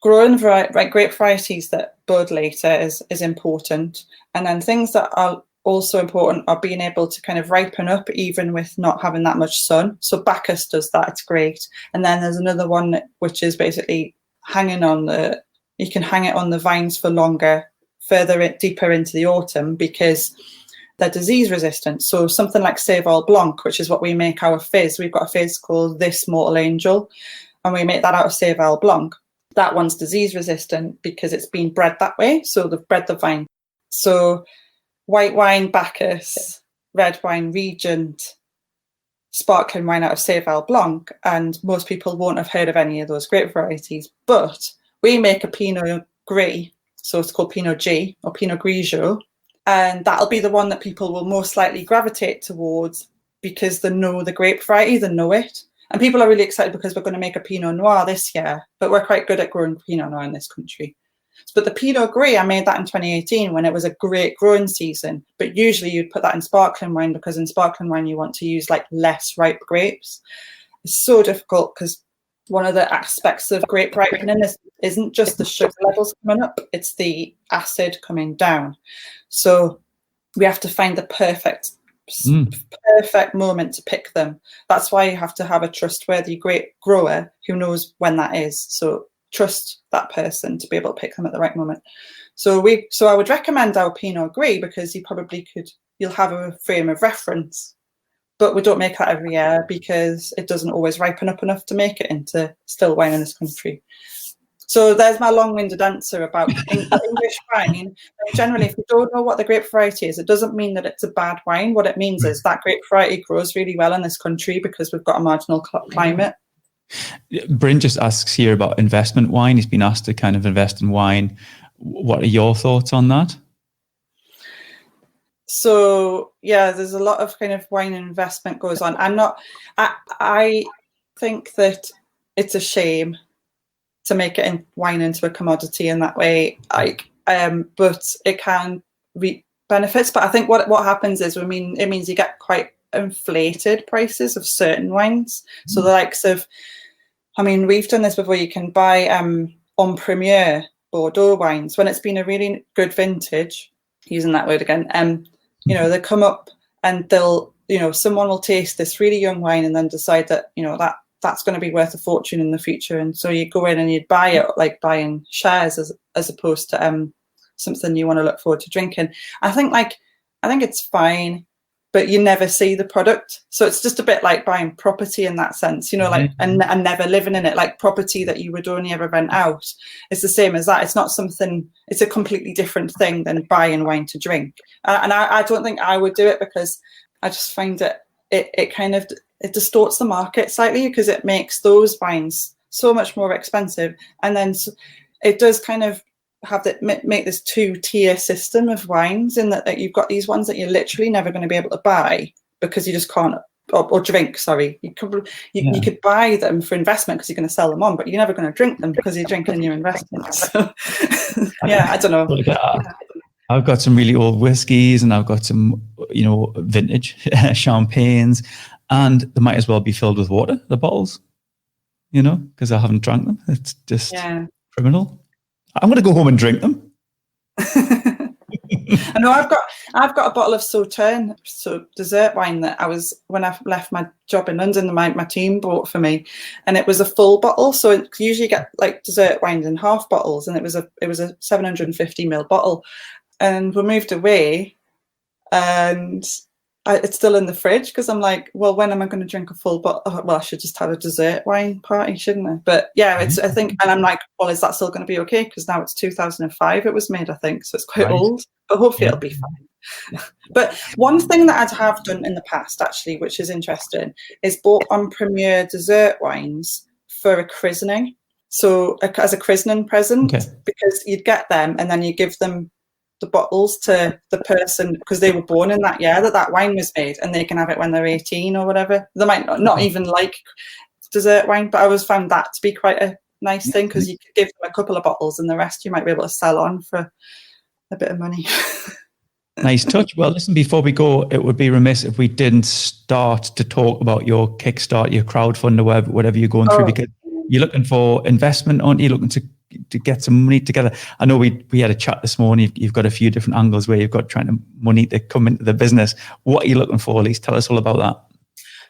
growing grape varieties that bud later is important. And then things that are also important are being able to kind of ripen up even with not having that much sun. So Bacchus does that, it's great. And then there's another one which is basically you can hang it on the vines for longer, deeper into the autumn, because they're disease resistant. So something like Saval Blanc, which is what we make our fizz. We've got a fizz called This Mortal Angel, and we make that out of Saval Blanc. That one's disease resistant because it's been bred that way. So they've bred the vine. So white wine, Bacchus, red wine, Regent, sparkling wine out of Saval Blanc, and most people won't have heard of any of those grape varieties. But we make a Pinot Gris, so it's called Pinot G or Pinot Grigio, and that'll be the one that people will most likely gravitate towards because they know the grape variety, they know it. And people are really excited because we're going to make a Pinot Noir this year, but we're quite good at growing Pinot Noir in this country. But the Pinot Gris, I made that in 2018 when it was a great growing season. But usually you'd put that in sparkling wine, because in sparkling wine you want to use like less ripe grapes. It's so difficult because one of the aspects of grape ripening isn't just the sugar levels coming up, it's the acid coming down. So we have to find the perfect moment to pick them. That's why you have to have a trustworthy grape grower who knows when that is. So trust that person to be able to pick them at the right moment. So I would recommend our Pinot Gris, because you'll have a frame of reference. But we don't make that every year because it doesn't always ripen up enough to make it into still wine in this country. So there's my long-winded answer about English wine. Generally, if you don't know what the grape variety is, it doesn't mean that it's a bad wine. What it means is that grape variety grows really well in this country because we've got a marginal climate. Bryn just asks here about investment wine. He's been asked to kind of invest in wine. What are your thoughts on that? So, yeah, there's a lot of kind of wine investment goes on. I think that it's a shame to make wine into a commodity in that way. But it can reap benefits. But I think what happens is, it means you get quite inflated prices of certain wines. So the likes of, we've done this before. You can buy en premier Bordeaux wines when it's been a really good vintage, using that word again. They come up and someone will taste this really young wine and then decide that, that's going to be worth a fortune in the future. And so you go in and you'd buy it, like buying shares as opposed to something you want to look forward to drinking. I think it's fine, but you never see the product. So it's just a bit like buying property in that sense, and never living in it, like property that you would only ever rent out. It's the same as that. It's not something, it's a completely different thing than buying wine to drink. And I don't think I would do it, because I just find it distorts the market slightly, because it makes those wines so much more expensive. And then it does kind of make this two-tier system of wines, in that you've got these ones that you're literally never going to be able to buy because you just can't or drink, sorry. You could buy them for investment because you're going to sell them on, but you're never going to drink them because you're drinking your investment. So, yeah, I don't know. I've got some really old whiskies, and I've got some, vintage champagnes, and they might as well be filled with water, the bottles, because I haven't drunk them. It's just criminal. I'm going to go home and drink them. I know I've got a bottle of Sauterne, so dessert wine that when I left my job in London, my team bought for me, and it was a full bottle. So you usually get like dessert wines in half bottles, and it was a 750ml bottle. And we moved away, and it's still in the fridge because I'm like, well, when am I going to drink a full bottle? Oh, well, I should just have a dessert wine party, shouldn't I? But yeah, I think, and I'm like, well, is that still going to be okay? Because now it's 2005 it was made, I think, so it's quite old. But hopefully it'll be fine. But one thing that I have done in the past, actually, which is interesting, is bought on Premier dessert wines for a christening. So as a christening present, because you'd get them and then you give them the bottles to the person because they were born in that year that wine was made, and they can have it when they're 18 or whatever. They might not even like dessert wine, but I always found that to be quite a nice thing because you could give them a couple of bottles and the rest you might be able to sell on for a bit of money. Nice touch. Well, listen, before we go, it would be remiss if we didn't start to talk about your Kickstarter, your crowdfunder, whatever you're going through, because you're looking for investment, aren't you? Looking to get some money together. I know we had a chat this morning. You've got a few different angles where you've got money to come into the business. What are you looking for, Elise? Tell us all about that.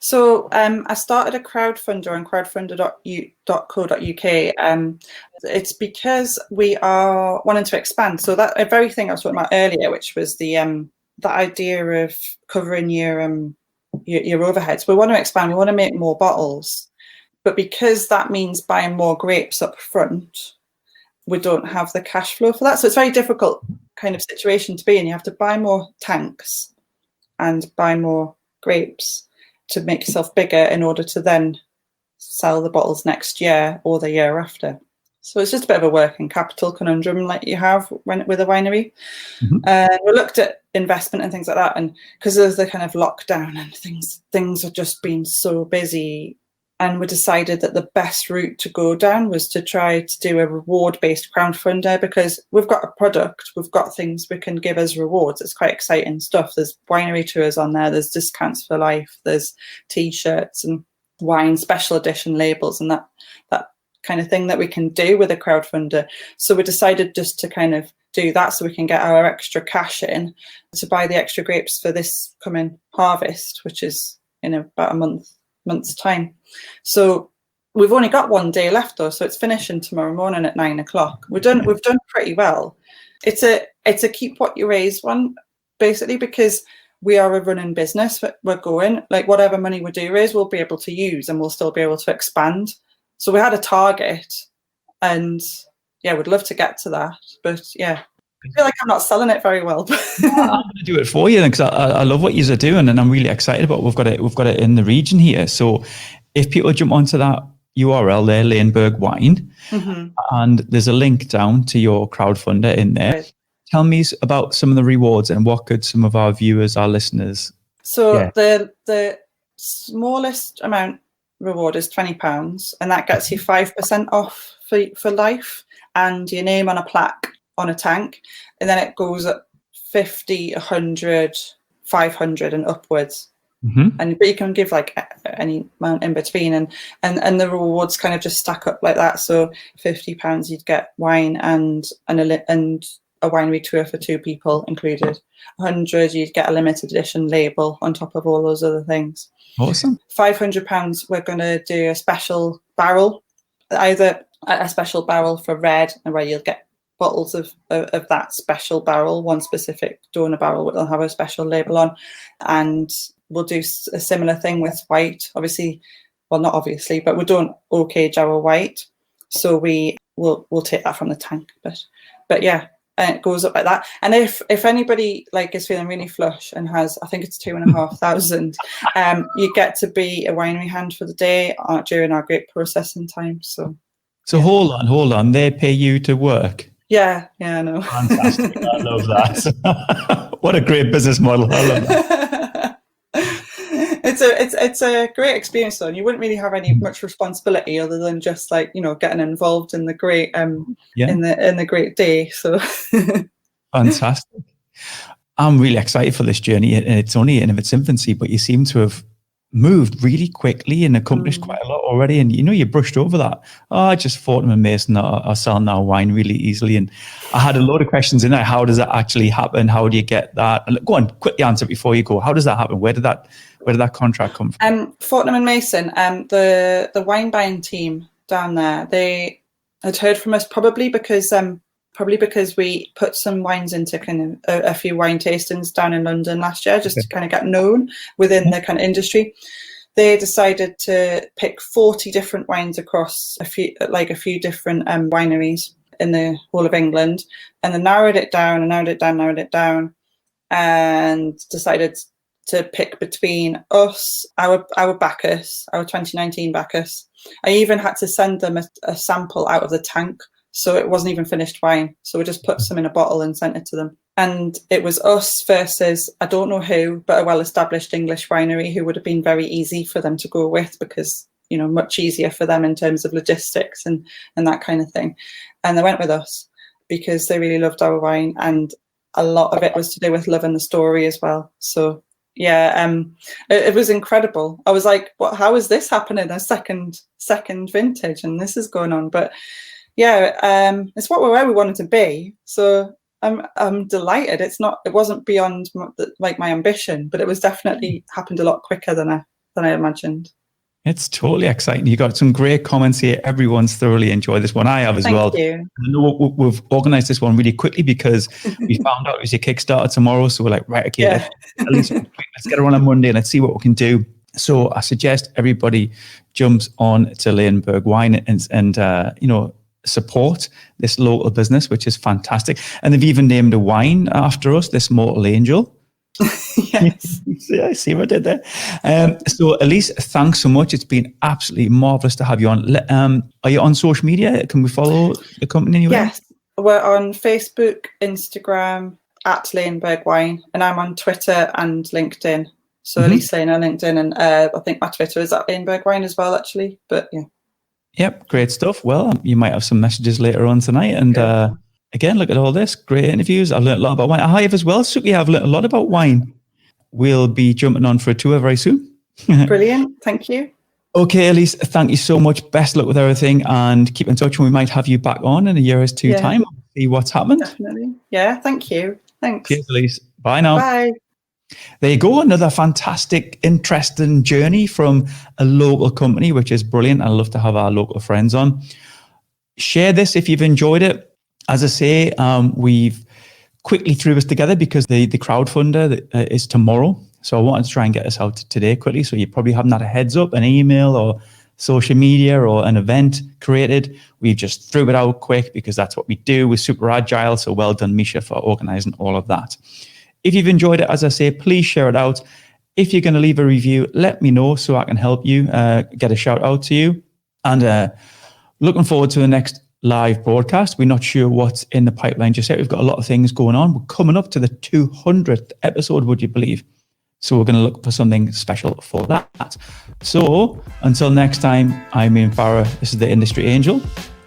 So I started a crowdfunder on crowdfunder.co.uk. It's because we are wanting to expand. So that very thing I was talking about earlier, which was the idea of covering your overheads. We want to expand. We want to make more bottles, but because that means buying more grapes up front, we don't have the cash flow for that. So it's a very difficult kind of situation to be in. You have to buy more tanks and buy more grapes to make yourself bigger in order to then sell the bottles next year or the year after. So it's just a bit of a working capital conundrum like you have with a winery. We looked at investment and things like that, and because of the kind of lockdown and things have just been so busy, and we decided that the best route to go down was to try to do a reward-based crowdfunder, because we've got a product, we've got things we can give as rewards. It's quite exciting stuff. There's winery tours on there, there's discounts for life, there's T-shirts and wine special edition labels and that kind of thing that we can do with a crowdfunder. So we decided just to kind of do that so we can get our extra cash in to buy the extra grapes for this coming harvest, which is in about a month's time. So we've only got one day left though, so it's finishing tomorrow morning at 9:00. We've done pretty well. It's a keep what you raise one, basically, because we are a running business. We're going, like, whatever money we do raise we'll be able to use, and we'll still be able to expand. So we had a target, and yeah, we'd love to get to that, but yeah, I feel like I'm not selling it very well. I'm going to do it for you, because I love what you're doing, and I'm really excited about it. We've got it in the region here. So if people jump onto that URL there, Laneberg Wine, and there's a link down to your crowdfunder in there. Right. Tell me about some of the rewards and what could some of our viewers, our listeners. So the smallest amount reward is £20, and that gets you 5% off for life, and your name on a plaque on a tank, and then it goes up 50, 100, 500 and upwards. But you can give like any amount in between, and the rewards kind of just stack up like that. So £50 you'd get wine and a winery tour for 2 people included. 100 you'd get a limited edition label on top of all those other things. Awesome. £500 we're going to do a special barrel, either a special barrel for red, and where you'll get bottles of that special barrel, one specific donor barrel will have a special label on, and we'll do a similar thing with white. Obviously, well, not obviously, but we don't oak age our white, so we'll take that from the tank. But yeah, and it goes up like that. And if anybody like is feeling really flush and has, I think it's 2,500, you get to be a winery hand for the day during our grape processing time. So yeah. Hold on. They pay you to work. Yeah, I know. Fantastic. I love that. What a great business model. I love that. it's a great experience though, and you wouldn't really have any much responsibility other than just like, you know, getting involved in the great in the great day. So fantastic. I'm really excited for this journey, and it's only in its infancy, but you seem to have moved really quickly and accomplished quite a lot already. And you know, you brushed over that. Oh, just Fortnum and Mason are selling our wine really easily. And I had a load of questions in there. How does that actually happen? How do you get that? And go on, quickly answer before you go. How does that happen? Where did that contract come from? Fortnum and Mason, the wine buying team down there, they had heard from us probably because we put some wines into kind of a few wine tastings down in London last year, just to kind of get known within the kind of industry. They decided to pick 40 different wines across a few different wineries in the whole of England, and then narrowed it down, and decided to pick between us, our Bacchus, our 2019 Bacchus. I even had to send them a sample out of the tank, so it wasn't even finished wine. So we just put some in a bottle and sent it to them. And it was us versus, I don't know who, but a well-established English winery who would have been very easy for them to go with because, you know, much easier for them in terms of logistics and that kind of thing. And they went with us because they really loved our wine, and a lot of it was to do with loving the story as well. So yeah, it was incredible. I was like, "What? How is this happening? A second vintage, and this is going on." But yeah, it's where we wanted to be. So I'm delighted. It wasn't beyond my ambition, but it was definitely happened a lot quicker than I imagined. It's totally exciting. You got some great comments here. Everyone's thoroughly enjoyed this one. I have as well. Thank you. I know we've organised this one really quickly because we found out it was your Kickstarter tomorrow. So we're like, right, okay, let's get her on Monday and let's see what we can do. So I suggest everybody jumps on to Laneberg Wine and support this local business, which is fantastic. And they've even named a wine after us, this Mortal Angel. Yes. Yeah, I see what I did there. So Elise, thanks so much. It's been absolutely marvellous to have you on. Are you on social media? Can we follow the company anywhere? Yes, we're on Facebook, Instagram, at Laneberg Wine, and I'm on Twitter and LinkedIn. So Elise Lane on LinkedIn, and I think my Twitter is at Laneberg Wine as well, actually. But yeah. Yep, great stuff. Well, you might have some messages later on tonight. And again, look at all this. Great interviews. I've learned a lot about wine. I have as well. Suki, I've learned a lot about wine. We'll be jumping on for a tour very soon. Brilliant. Thank you. Okay, Elise, thank you so much. Best luck with everything, and keep in touch, and we might have you back on in a year or two time. See what's happened. Definitely. Yeah, thank you. Thanks. Cheers, Elise. Bye now. Bye. There you go. Another fantastic, interesting journey from a local company, which is brilliant. I love to have our local friends on. Share this if you've enjoyed it. As I say, we've quickly threw this together because the crowdfunder is tomorrow. So I wanted to try and get this out today quickly. So you probably haven't had a heads up, an email or social media or an event created. We just threw it out quick because that's what we do. We're super agile. So well done, Misha, for organizing all of that. If you've enjoyed it, as I say, please share it out. If you're going to leave a review, let me know so I can help you get a shout out to you. And looking forward to the next live broadcast. We're not sure what's in the pipeline just yet. We've got a lot of things going on. We're coming up to the 200th episode, would you believe? So we're going to look for something special for that. So until next time, I'm Ian Farrer. This is the Industry Angel,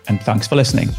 and thanks for listening.